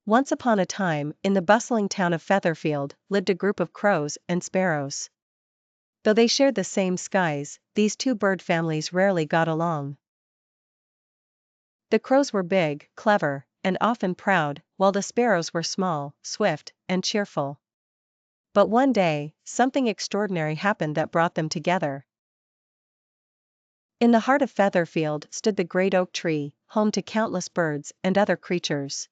Once upon a time, in the bustling town of Featherfield, lived a group of crows and sparrows. Though they shared the same skies, these two bird families rarely got along. The crows were big, clever, and often proud, while the sparrows were small, swift, and cheerful. But one day, something extraordinary happened that brought them together. In the heart of Featherfield stood the great oak tree, home to countless birds and other creatures.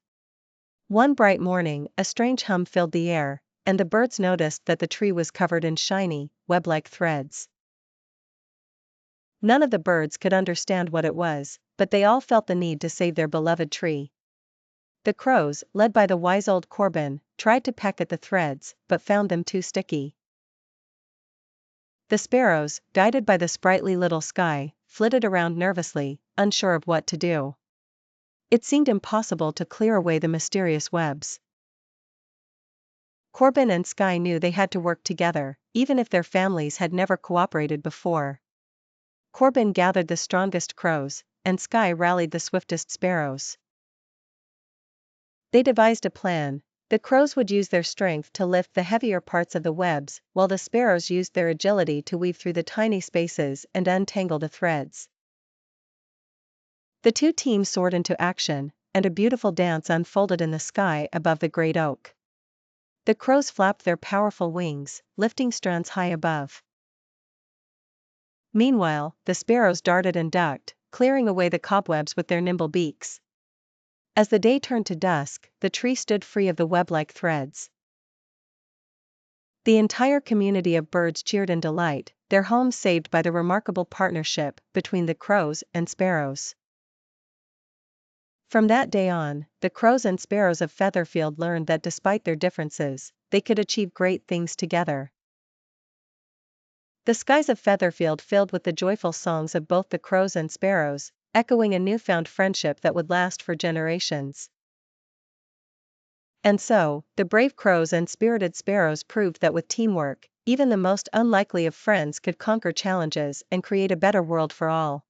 One bright morning, a strange hum filled the air, and the birds noticed that the tree was covered in shiny, web-like threads. None of the birds could understand what it was, but they all felt the need to save their beloved tree. The crows, led by the wise old Corbin, tried to peck at the threads, but found them too sticky. The sparrows, guided by the sprightly little Skye, flitted around nervously, unsure of what to do. It seemed impossible to clear away the mysterious webs. Corbin and Skye knew they had to work together, even if their families had never cooperated before. Corbin gathered the strongest crows, and Skye rallied the swiftest sparrows. They devised a plan. The crows would use their strength to lift the heavier parts of the webs, while the sparrows used their agility to weave through the tiny spaces and untangle the threads. The two teams soared into action, and a beautiful dance unfolded in the sky above the great oak. The crows flapped their powerful wings, lifting strands high above. Meanwhile, the sparrows darted and ducked, clearing away the cobwebs with their nimble beaks. As the day turned to dusk, the tree stood free of the web-like threads. The entire community of birds cheered in delight, their homes saved by the remarkable partnership between the crows and sparrows. From that day on, the crows and sparrows of Featherfield learned that despite their differences, they could achieve great things together. The skies of Featherfield filled with the joyful songs of both the crows and sparrows, echoing a newfound friendship that would last for generations. And so, the brave crows and spirited sparrows proved that with teamwork, even the most unlikely of friends could conquer challenges and create a better world for all.